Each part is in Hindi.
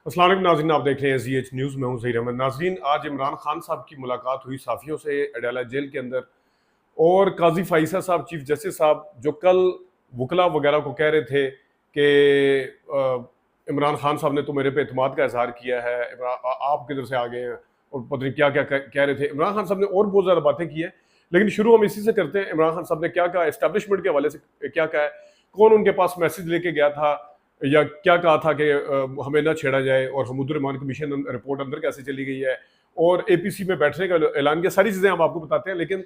अस्सलाम वालेकुम नाज़रीन, आप देख रहे हैं ZH न्यूज़। मैं हूं ज़हीर अहमद। नाज़रीन, आज इमरान खान साहब की मुलाकात हुई साफ़ियों से अडाला जेल के अंदर, और काजी फाइसा साहब, चीफ जस्टिस साहब, जो कल वकला वगैरह को कह रहे थे कि इमरान खान साहब ने तो मेरे पे एतमाद का इजहार किया है, आप किधर से आ गए हैं, और पता नहीं क्या क्या कह रहे थे। इमरान खान साहब ने और बहुत ज़्यादा बातें की हैं, लेकिन शुरू हम इसी से करते हैं। इमरान खान साहब ने क्या कहा, एस्टैब्लिशमेंट के हवाले से क्या कहा है, कौन उनके पास मैसेज लेके गया था, या क्या कहा था कि हमें ना छेड़ा जाए, और हमूद रहमान कमीशन रिपोर्ट अंदर कैसे चली गई है, और APC में बैठने का ऐलान किया। सारी चीज़ें हम आपको बताते हैं। लेकिन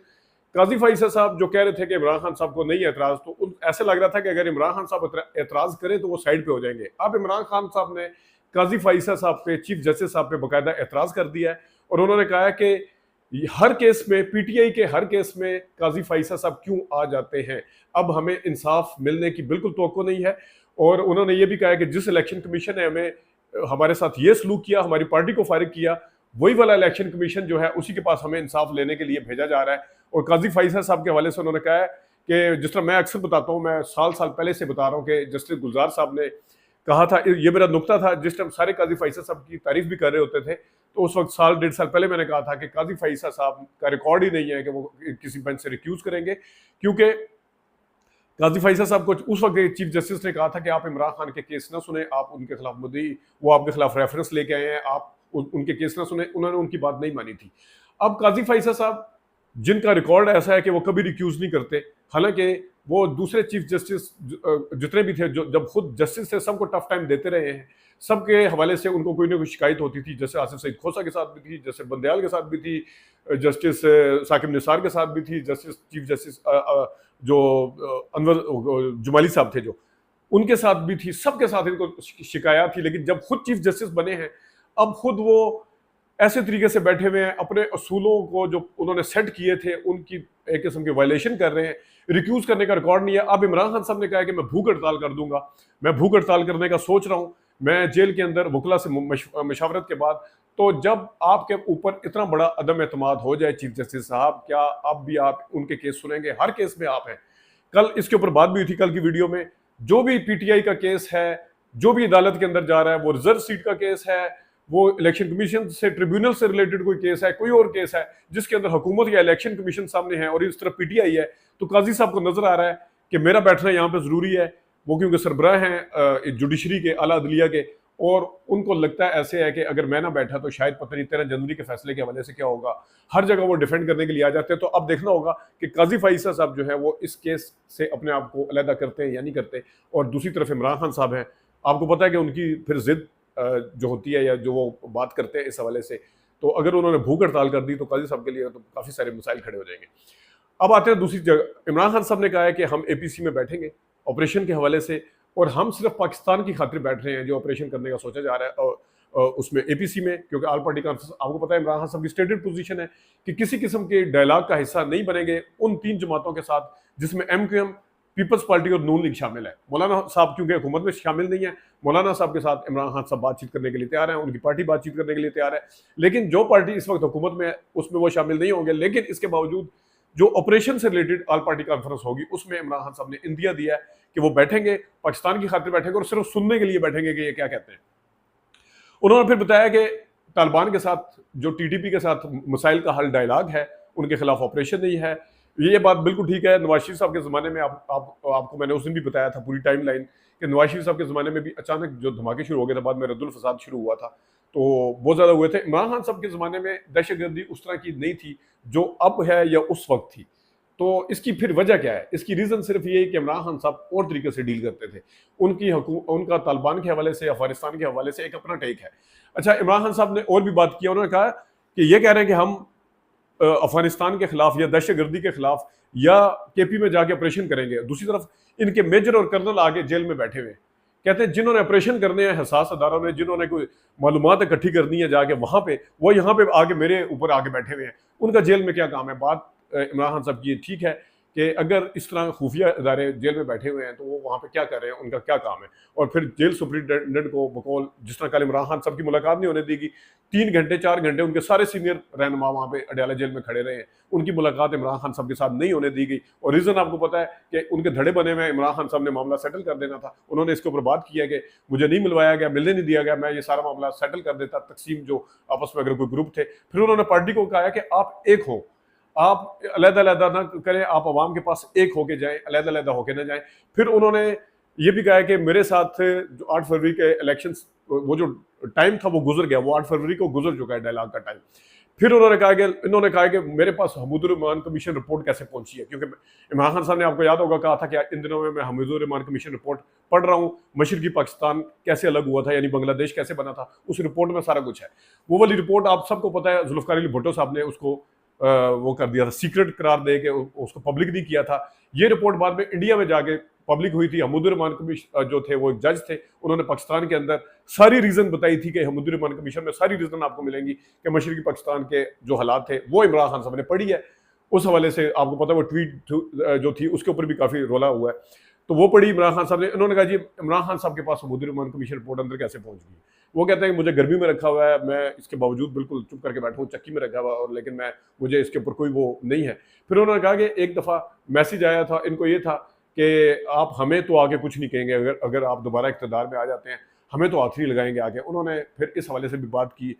काजी फाइसा साहब जो कह रहे थे कि इमरान खान साहब को नहीं एतराज़, तो ऐसे लग रहा था कि अगर इमरान खान साहब एतराज़ करें तो वो साइड पे हो जाएंगे। अब इमरान खान साहब ने काजी फाइसा साहब पे, चीफ जस्टिस साहब पे बाकायदा एतराज़ कर दिया है, और उन्होंने कहा है कि हर केस में, PTI के हर केस में काजी फाइसा साहब क्यों आ जाते हैं। अब हमें इंसाफ मिलने की बिल्कुल तवक्को नहीं है। और उन्होंने ये भी कहा है कि जिस इलेक्शन कमीशन ने हमारे साथ ये सलूक किया, हमारी पार्टी को फारिग किया, वही वाला इलेक्शन कमीशन जो है उसी के पास हमें इंसाफ लेने के लिए भेजा जा रहा है। और काजी फाइसा साहब के हवाले से उन्होंने कहा है कि जिस तरह मैं अक्सर बताता हूँ, मैं साल पहले से बता रहा हूँ कि जस्टिस गुलजार साहब ने कहा था, ये मेरा नुक्ता था, जिस टाइम सारे काजी फाइसा साहब की तारीफ भी कर रहे होते थे, तो उस वक्त साल डेढ़ साल पहले मैंने कहा था कि काजी फाइसा साहब का रिकॉर्ड ही नहीं है कि वो किसी बेंच से रिक्यूज करेंगे, क्योंकि काजी फाइसा साहब को उस वक्त चीफ जस्टिस ने कहा था कि आप इमरान खान के केस ना सुने, आप उनके खिलाफ मुद्दई, वो आपके खिलाफ रेफरेंस लेके आए हैं, आप उनके केस ना सुने। उन्होंने उनकी बात नहीं मानी थी। अब काजी फाइसा साहब, जिनका रिकॉर्ड ऐसा है कि वो कभी रिक्यूज नहीं करते, हालांकि वो दूसरे चीफ जस्टिस जितने भी थे, जो जब खुद जस्टिस थे, सबको टफ टाइम देते रहे हैं, सबके हवाले से उनको कोई ना कोई शिकायत होती थी। जैसे आसिफ सईद खोसा के साथ भी थी, जैसे बंदयाल के साथ भी थी, जस्टिस साकिब निसार के साथ भी थी, जस्टिस चीफ जस्टिस जो अनवर जुमाली साहब थे, जो उनके साथ भी थी, सबके साथ इनको शिकायत थी। लेकिन जब खुद चीफ जस्टिस बने हैं, अब खुद वो ऐसे तरीके से बैठे हुए हैं, अपने असूलों को जो उन्होंने सेट किए थे उनकी एक किस्म की वायलेशन कर रहे हैं। रिक्यूज करने का रिकॉर्ड नहीं है। अब इमरान खान साहब ने कहा है कि मैं भूख हड़ताल कर दूंगा, मैं भूख हड़ताल करने का सोच रहा हूं, मैं जेल के अंदर वकला से मशावरत के बाद। तो जब आपके ऊपर इतना बड़ा अदम एतमाद हो जाए चीफ जस्टिस साहब, क्या अब भी आप उनके केस सुनेंगे? हर केस में आप हैं। कल इसके ऊपर बात भी हुई थी, कल की वीडियो में, जो भी PTI का केस है, जो भी अदालत के अंदर जा रहा है, वो रिजर्व सीट का केस है, वो इलेक्शन कमीशन से, ट्रिब्यूनल से रिलेटेड कोई केस है, कोई और केस है जिसके अंदर हुकूमत या इलेक्शन कमीशन सामने है, और इस तरफ PTI है, तो काजी साहब को नजर आ रहा है कि मेरा बैठना यहाँ पे जरूरी है। वो क्योंकि सरबराह हैं जुडिशरी के, आला अदलिया के, और उनको लगता है ऐसे है कि अगर मैं ना बैठा तो शायद पता नहीं 13 जनवरी के फैसले के हवाले से क्या होगा। हर जगह वो डिफेंड करने के लिए आ जाते हैं। तो अब देखना होगा कि काजी फाइसा साहब जो है वो इस केस से अपने आप को अलहदा करते हैं या नहीं करते। और दूसरी तरफ इमरान खान साहब हैं, आपको पता है कि उनकी फिर जिद जो होती है, या जो वो बात करते हैं इस हवाले से, तो अगर उन्होंने भूख हड़ताल कर दी तो काजी साहब के लिए तो काफ़ी सारे मसाइल खड़े हो जाएंगे। अब आते हैं दूसरी जगह। इमरान खान साहब ने कहा है कि हम APC में बैठेंगे ऑपरेशन के हवाले से, और हम सिर्फ पाकिस्तान की खातिर बैठ रहे हैं जो ऑपरेशन करने का सोचा जा रहा है, और उसमें APC में, क्योंकि ऑल पार्टी कॉन्फ्रेंस, आपको पता है इमरान खान साहब की स्टेटेड पोजीशन है कि किसी किस्म के डायलॉग का हिस्सा नहीं बनेंगे उन 3 जमातों के साथ जिसमें MQM, पीपल्स पार्टी और नून लीग शामिल है। मौलाना साहब क्योंकि हुकूमत में शामिल नहीं है, मौलाना साहब के साथ इमरान खान साहब बातचीत करने के लिए तैयार हैं, उनकी पार्टी बातचीत करने के लिए तैयार है। लेकिन जो पार्टी इस वक्त हुकूमत में है उसमें वो शामिल नहीं होंगे। लेकिन इसके बावजूद जो ऑपरेशन से रिलेटेड ऑल पार्टी कॉन्फ्रेंस होगी, उसमें इमरान खान साहब ने इंदिया दिया है कि वो बैठेंगे, पाकिस्तान की खातिर बैठेंगे, और सिर्फ सुनने के लिए बैठेंगे कि ये क्या कहते हैं। उन्होंने फिर बताया कि तालिबान के साथ, जो TTP के साथ मसाइल का हल डायलॉग है, उनके खिलाफ ऑपरेशन नहीं है। ये बात बिल्कुल ठीक है। नवाज शरीफ साहब के ज़माने में आपको मैंने उस दिन भी बताया था पूरी टाइम लाइन, कि नवाज शरीफ साहब के ज़माने में भी अचानक जो धमाके शुरू हो गए थे, बाद में रद्दुल फसाद शुरू हुआ था, तो बहुत ज़्यादा हुए थे। इमरान खान साहब के ज़माने में दहशतगर्दी उस तरह की नहीं थी जो अब है या उस वक्त थी। तो इसकी फिर वजह क्या है? इसकी रीज़न सिर्फ ये है कि इमरान खान साहब और तरीके से डील करते थे। उनका तालिबान के हवाले से, अफगानिस्तान के हवाले से एक अपना टेक है। अच्छा, इमरान खान साहब ने और भी बात किया। उन्होंने कहा कि ये कह रहे हैं कि हम अफगानिस्तान के खिलाफ या दहशतगर्दी के खिलाफ या KP में जाके ऑपरेशन करेंगे। दूसरी तरफ इनके मेजर और कर्नल आगे जेल में बैठे हुए, कहते हैं जिन्होंने ऑपरेशन करने हैं, हसास अदारों ने, जिन्होंने कोई मालूमात इकट्ठी करनी है जाके वहां पे, वो यहाँ पे आगे मेरे ऊपर आगे बैठे हुए हैं। उनका जेल में क्या काम है? बात इमरान खान साहब की ठीक है कि अगर इस तरह खुफिया इदारे जेल में बैठे हुए हैं तो वो वहाँ पे क्या कर रहे हैं, उनका क्या काम है। और फिर जेल सुप्रिटेंडेंट को बकौल जिस तरह कल इमरान खान साहब की मुलाकात नहीं होने दी गई, 3 घंटे 4 घंटे उनके सारे सीनियर रहनुमा वहाँ पे अडयाला जेल में खड़े रहे हैं, उनकी मुलाकात इमरान खान साहब के साथ नहीं होने दी गई। और रीज़न आपको पता है कि उनके धड़े बने हुए हैं, इमरान खान साहब ने मामला सेटल कर देना था, उन्होंने इसके ऊपर बात किया कि मुझे नहीं मिलवाया गया, मिलने नहीं दिया गया, मैं ये सारा मामला सेटल कर देता। तकसीम जो आपस में अगर कोई ग्रुप थे, फिर उन्होंने पार्टी को कहा कि आप एक हो, आप अलग-अलग ना करें, आप अवाम के पास एक होके जाएं, अलग-अलग होके ना जाएं। फिर उन्होंने ये भी कहा कि मेरे साथ जो 8 फरवरी के इलेक्शंस, वो जो टाइम था वो गुजर गया, वो 8 फरवरी को गुजर चुका है डायलॉग का टाइम। फिर इन्होंने कहा कि मेरे पास हमीदुर रहमान कमीशन रिपोर्ट कैसे पहुंची है, क्योंकि इमरान खान साहब ने आपको याद होगा कहा था कि इन दिनों में मैं हमीदुर रहमान कमीशन रिपोर्ट पढ़ रहा हूँ, मशरकी पाकिस्तान कैसे अलग हुआ था, यानी बांग्लादेश कैसे बना था, उस रिपोर्ट में सारा कुछ है। वो वाली रिपोर्ट आप सबको पता है, जुल्फकार अली भुट्टो साहब ने उसको वो कर दिया था, सीक्रेट करार दे के उसको पब्लिक नहीं किया था। ये रिपोर्ट बाद में इंडिया में जाके पब्लिक हुई थी। हमीदुर रहमान कमीशन जो थे वो एक जज थे, उन्होंने पाकिस्तान के अंदर सारी रीजन बताई थी कि हमीदुर रहमान कमीशन में सारी रीजन आपको मिलेंगी कि मशरकी पाकिस्तान के जो हालात थे वो इमरान खान साहब ने पढ़ी है। उस हवाले से आपको पता है वो ट्वीट जो थी उसके ऊपर भी काफी रोला हुआ है, तो वो पढ़ी इमरान खान साहब ने। इन्होंने कहा जी इमरान खान साहब के पास हमीदुर रहमान कमीशन रिपोर्ट अंदर कैसे पहुंच गई। वो कहते हैं कि मुझे गर्मी में रखा हुआ है, मैं इसके बावजूद बिल्कुल चुप करके बैठा हूँ, चक्की में रखा हुआ है, और लेकिन मुझे इसके ऊपर कोई वो नहीं है। फिर उन्होंने कहा कि एक दफ़ा मैसेज आया था इनको, ये था कि आप हमें तो आगे कुछ नहीं कहेंगे, अगर आप दोबारा इक़्तिदार में आ जाते हैं हमें तो आखिरी लगाएंगे आगे। उन्होंने फिर इस हवाले से भी बात की।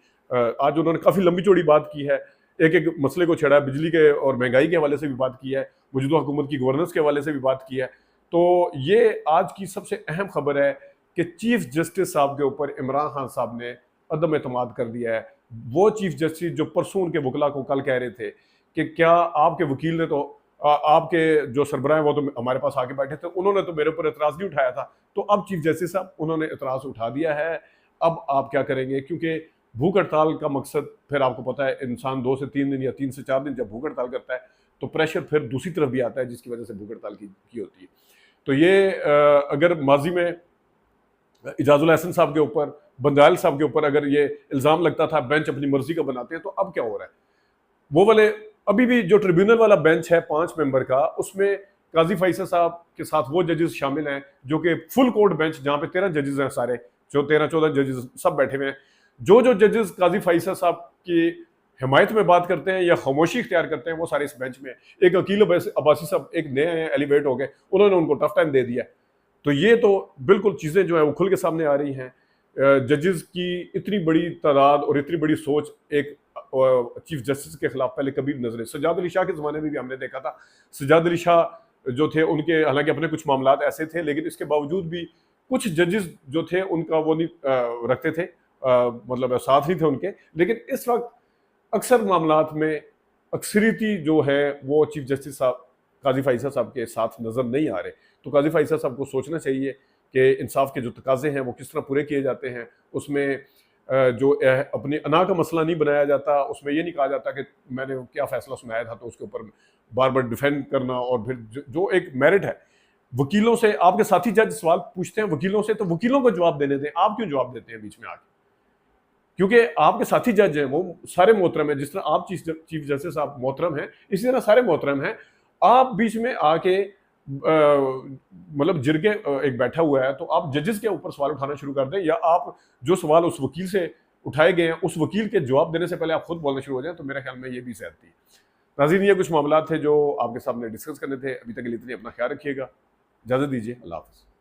आज उन्होंने काफ़ी लंबी चौड़ी बात की है, एक एक मसले को छेड़ा, बिजली के और महंगाई के हवाले से भी बात की है, मौजूदा हुकूमत की गवर्नेंस के हवाले से भी बात की है। तो ये आज की सबसे अहम खबर है कि चीफ जस्टिस साहब के ऊपर इमरान खान साहब ने अदम एतमाद कर दिया है। वो चीफ जस्टिस जो परसों उनके वकला को कल कह रहे थे कि क्या आपके वकील ने तो आपके जो सरबराह हैं वो तो हमारे पास आके बैठे थे, उन्होंने तो मेरे ऊपर एतराज़ नहीं उठाया था। तो अब चीफ जस्टिस साहब उन्होंने एतराज़ उठा दिया है। अब आप क्या करेंगे, क्योंकि भूख हड़ताल का मकसद फिर आपको पता है, इंसान 2 से 3 दिन या 3 से 4 दिन जब भूख हड़ताल करता है तो प्रेशर फिर दूसरी तरफ भी आता है, जिसकी वजह से भूख हड़ताल की होती है। तो ये अगर माजी में इजाजुल हसन साहब के ऊपर, बंदायल साहब के ऊपर अगर ये इल्ज़ाम लगता था बेंच अपनी मर्जी का बनाते हैं, तो अब क्या हो रहा है। वो वाले अभी भी जो ट्रिब्यूनल वाला बेंच है 5 मेंबर का, उसमें काजी फैसल साहब के साथ वो जजेस शामिल हैं जो कि फुल कोर्ट बेंच, जहाँ पे 13 जजेस हैं, सारे जो 13-14 जजेस सब बैठे हुए हैं। जो जजेस काजी फैसल साहब की हिमायत में बात करते हैं या खामोशी इख्तियार करते हैं, वो सारे इस बेंच में। एक अकील अब्बासी साहब एक नए एलिवेट हो गए, उन्होंने उनको टफ टाइम दे दिया। तो ये तो बिल्कुल चीज़ें जो है वो खुल के सामने आ रही हैं। जजेस की इतनी बड़ी तादाद और इतनी बड़ी सोच एक चीफ जस्टिस के खिलाफ पहले कभी नजर। सज्जाद अली शाह के ज़माने में भी हमने देखा था, सज्जाद अली शाह जो थे उनके हालांकि अपने कुछ मामलात ऐसे थे, लेकिन इसके बावजूद भी कुछ जजेस जो थे उनका वो नहीं रखते थे, मतलब साथ नहीं थे उनके। लेकिन इस वक्त अक्सर मामलात में अक्सरियती जो है वो चीफ जस्टिस साहब काजी फैसल साहब के साथ नज़र नहीं आ रहे। तो काजी फैसल साहब को सोचना चाहिए कि इंसाफ के जो तकाजे हैं वो किस तरह पूरे किए जाते हैं। उसमें जो अपनी अना का मसला नहीं बनाया जाता, उसमें ये नहीं कहा जाता कि मैंने क्या फ़ैसला सुनाया था तो उसके ऊपर बार बार डिफेंड करना। और फिर जो एक मेरिट है, वकीलों से आपके साथी जज सवाल पूछते हैं वकीलों से, तो वकीलों को जवाब देने दें, आप क्यों जवाब देते हैं बीच में आके। क्योंकि आपके साथी जज हैं वो सारे मोहतरम हैं, जिस तरह आप चीफ जस्टिस आप मोहतरम हैं, इसी तरह सारे मोहतरम हैं। आप बीच में आके मतलब जिरगे एक बैठा हुआ है, तो आप जजेस के ऊपर सवाल उठाना शुरू कर दें, या आप जो सवाल उस वकील से उठाए गए हैं उस वकील के जवाब देने से पहले आप खुद बोलना शुरू हो जाएं, तो मेरे ख्याल में ये भी सेहत थी। नाज़रीन, ये कुछ मामला थे जो आपके सामने डिस्कस करने थे। अभी तक के लिए इतनी अपना ख्याल रखिएगा, इजाज़त दीजिए, अल्लाह हाफ़िज़।